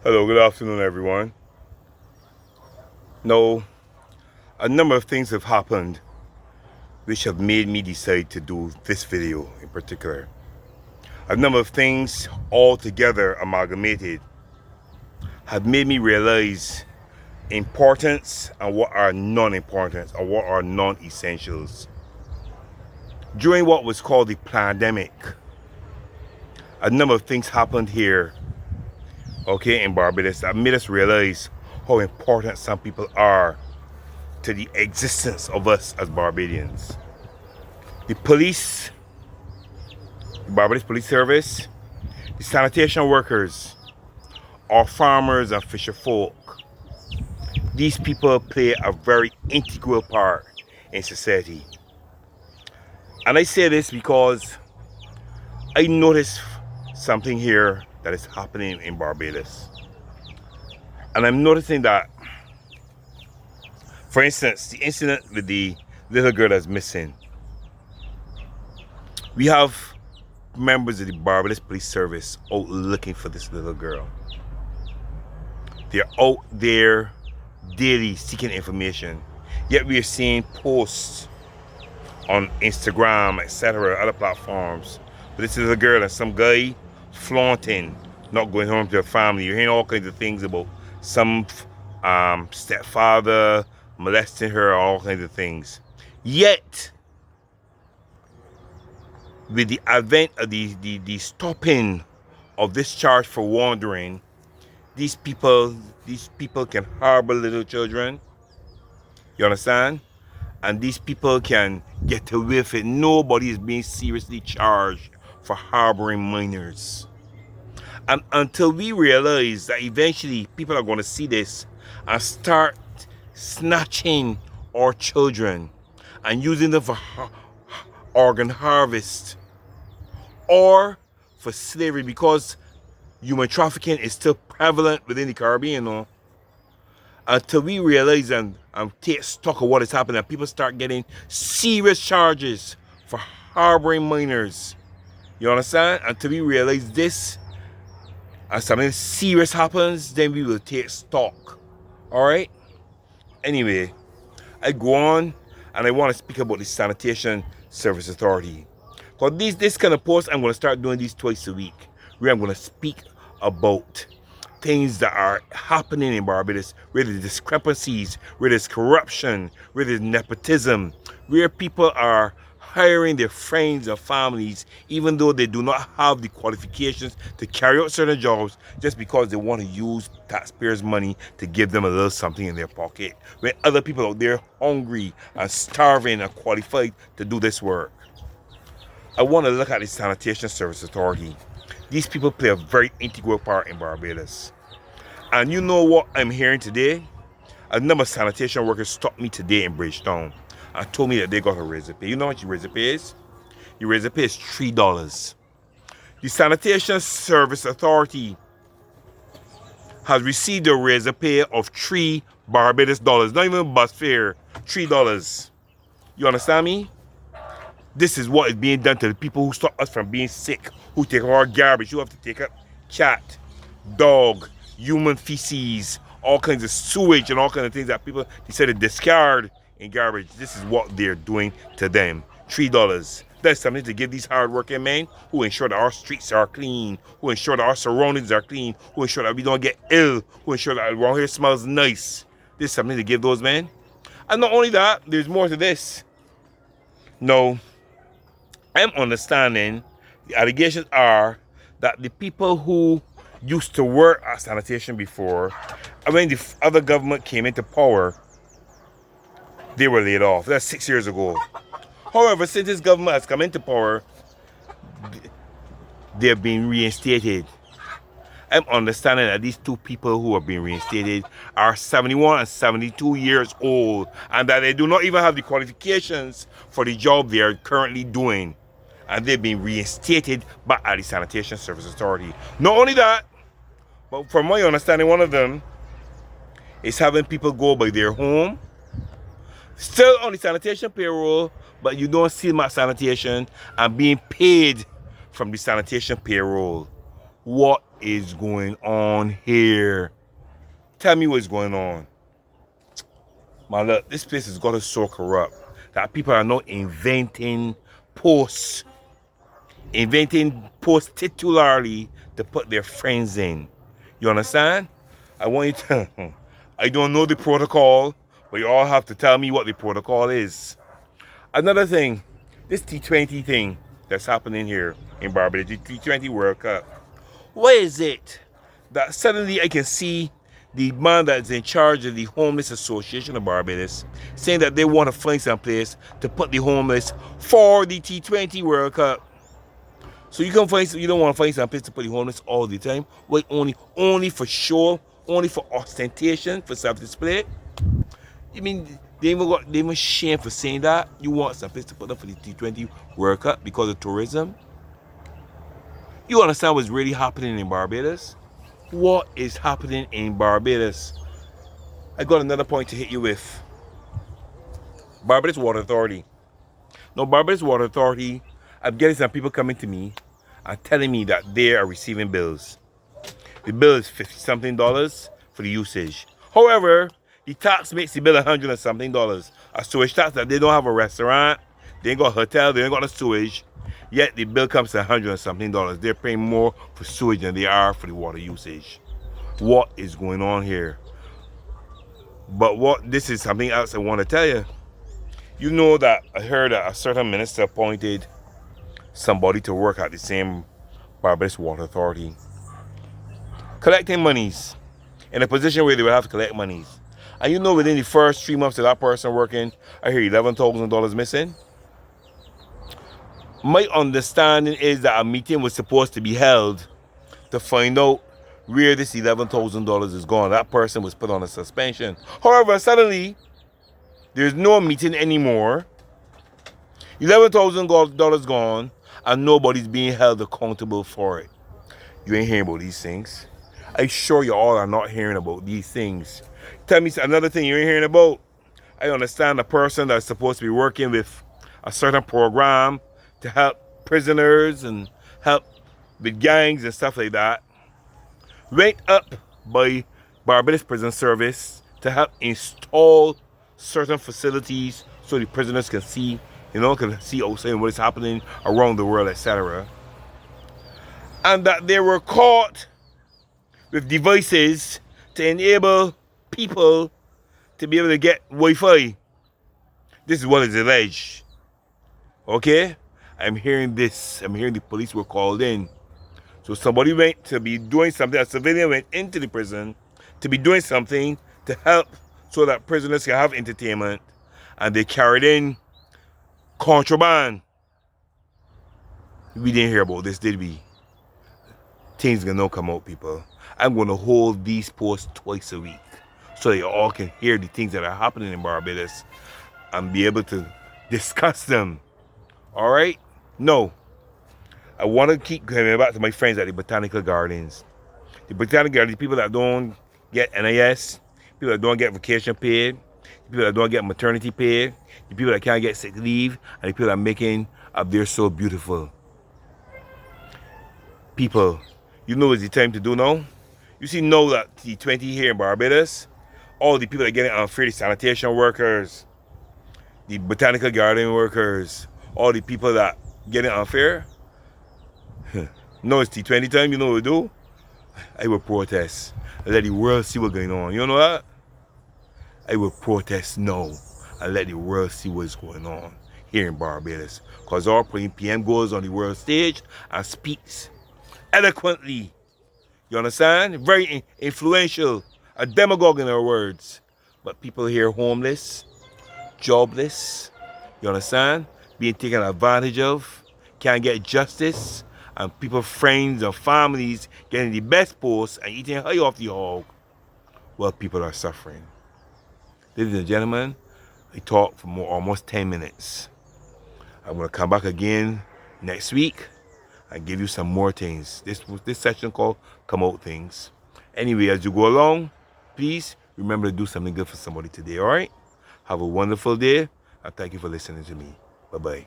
Hello, good afternoon, everyone. Now, a number of things have happened which have made me decide to do this video in particular. A number of things all together amalgamated have made me realize importance and what are non-importance and what are non-essentials. During what was called the pandemic, a number of things happened here, in Barbados, that made us realize how important some people are to the existence of us as Barbadians. The police, the Barbados Police Service, the sanitation workers, our farmers and fisher folk, these people play a very integral part in society. And I say this because I noticed something here that is happening in Barbados. And I'm noticing that, for instance, the incident with the little girl that's missing. We have members of the Barbados Police Service out looking for this little girl. They're out there daily seeking information. Yet we are seeing posts on Instagram, etc., other platforms. But this is a girl and some guy flaunting, not going home to her family. You're hearing all kinds of things about some stepfather molesting her, all kinds of things. Yet, with the advent of the stopping of this charge for wandering, these people can harbor little children. You understand? And these people can get away with it. Nobody is being seriously charged for harboring minors. And until we realize that eventually people are going to see this and start snatching our children and using them for organ harvest or for slavery, because human trafficking is still prevalent within the Caribbean, until we realize and take stock of what is happening and people start getting serious charges for harboring minors. You understand? Until we realize this and something serious happens, then we will take stock. Alright? Anyway, I go on and I want to speak about the Sanitation Service Authority. Because this kind of post, I'm going to start doing these twice a week, where I'm going to speak about things that are happening in Barbados, where there's discrepancies, where there's corruption, where there's nepotism, where people are hiring their friends and families even though they do not have the qualifications to carry out certain jobs, just because they want to use taxpayers' money to give them a little something in their pocket, when other people out there hungry and starving and qualified to do this work. I want to look at the Sanitation Service Authority. These people play a very integral part in Barbados. And you know what I'm hearing today? A number of sanitation workers stopped me today in Bridgetown and told me that they got a raise of pay. You know what your raise of pay is? Your raise of pay is $3. The Sanitation Service Authority has received a raise of pay of $3 Barbados dollars. Not even bus fare, $3. You understand me? This is what is being done to the people who stop us from being sick, who take our garbage, who have to take up cat, dog, human feces, all kinds of sewage and all kinds of things that people decide to discard in garbage. This is what they're doing to them. $3. That's something to give these hard-working men who ensure that our streets are clean, who ensure that our surroundings are clean, who ensure that we don't get ill, who ensure that around here smells nice. This is something to give those men. And not only that, there's more to this. No. I'm understanding the allegations are that the people who used to work at sanitation before, when the other government came into power, they were laid off. That's 6 years ago. However, since this government has come into power, they're being reinstated. I'm understanding that these two people who are being reinstated are 71 and 72 years old, and that they do not even have the qualifications for the job they are currently doing. And they've been reinstated back at the Sanitation Service Authority. Not only that, but from my understanding, one of them is having people go by their home, still on the sanitation payroll, but you don't see my sanitation and being paid from the sanitation payroll. What is going on here? Tell me what's going on. Man, look, this place has got us so corrupt that people are now inventing posts titularly to put their friends in. You understand? I want you to, I don't know the protocol, but you all have to tell me what the protocol is. Another thing, this T20 thing that's happening here in Barbados, the T20 World Cup. Why is it that suddenly I can see the man that's in charge of the Homeless Association of Barbados saying that they want to find some place to put the homeless for the T20 World Cup? So you don't want to find some place to put the homeless all the time? Wait, only for show, only for ostentation, for self-display? You mean they even shame for saying that? You want some place to put them for the T20 World Cup because of tourism? You understand what's really happening in Barbados? What is happening in Barbados? I got another point to hit you with. Barbados Water Authority. Now, Barbados Water Authority, I'm getting some people coming to me and telling me that they are receiving bills. The bill is $50-something for the usage. However, the tax makes the bill $100 and something. A sewage tax that they don't have a restaurant, they ain't got a hotel, they ain't got a sewage, yet the bill comes to $100 and something. They're paying more for sewage than they are for the water usage. What is going on here? But this is something else I want to tell you. You know that I heard that a certain minister appointed somebody to work at the same Barbados Water Authority, collecting monies in a position where they will have to collect monies. And you know, within the first 3 months of that person working, I hear $11,000 missing. My understanding is that a meeting was supposed to be held to find out where this $11,000 is gone. That person was put on a suspension. However, suddenly, there's no meeting anymore. $11,000 gone, and nobody's being held accountable for it. You ain't hearing about these things. I'm sure you all are not hearing about these things. Tell me another thing you ain't hearing about. I understand a person that's supposed to be working with a certain program to help prisoners and help with gangs and stuff like that, went up by Barbados Prison Service to help install certain facilities so the prisoners can see, can see outside what is happening around the world, etc. And that they were caught with devices to enable people to be able to get Wi-Fi. This is what is alleged. Okay? I'm hearing this. I'm hearing the police were called in. So somebody went to be doing something, a civilian went into the prison to be doing something to help so that prisoners can have entertainment, and they carried in contraband. We didn't hear about this, did we? Things gonna come out, people. I'm gonna hold these posts twice a week so that you all can hear the things that are happening in Barbados and be able to discuss them. All right? No. I want to keep coming back to my friends at the Botanical Gardens. The Botanical Gardens, the people that don't get NIS, people that don't get vacation paid, the people that don't get maternity paid, the people that can't get sick leave, and the people that are making up there so beautiful. People, you know it's the time to do now. You see now that T20 here in Barbados, all the people that are getting unfair, the sanitation workers, the botanical garden workers, all the people that getting unfair. No, it's T20 time, you know what we do? I will protest. Let the world see what's going on. You know that? I will protest now and let the world see what's going on here in Barbados. Because our PM goes on the world stage and speaks eloquently. You understand? Very influential. A demagogue in our words. But people here homeless, jobless, you understand? Being taken advantage of, can't get justice, and people, friends and families getting the best posts and eating high off the hog. Well, people are suffering. Ladies and gentlemen, I talked for almost 10 minutes. I'm going to come back again next week and give you some more things. This session called Come Out Things. Anyway, as you go along, please remember to do something good for somebody today, all right? Have a wonderful day, and thank you for listening to me. Bye-bye.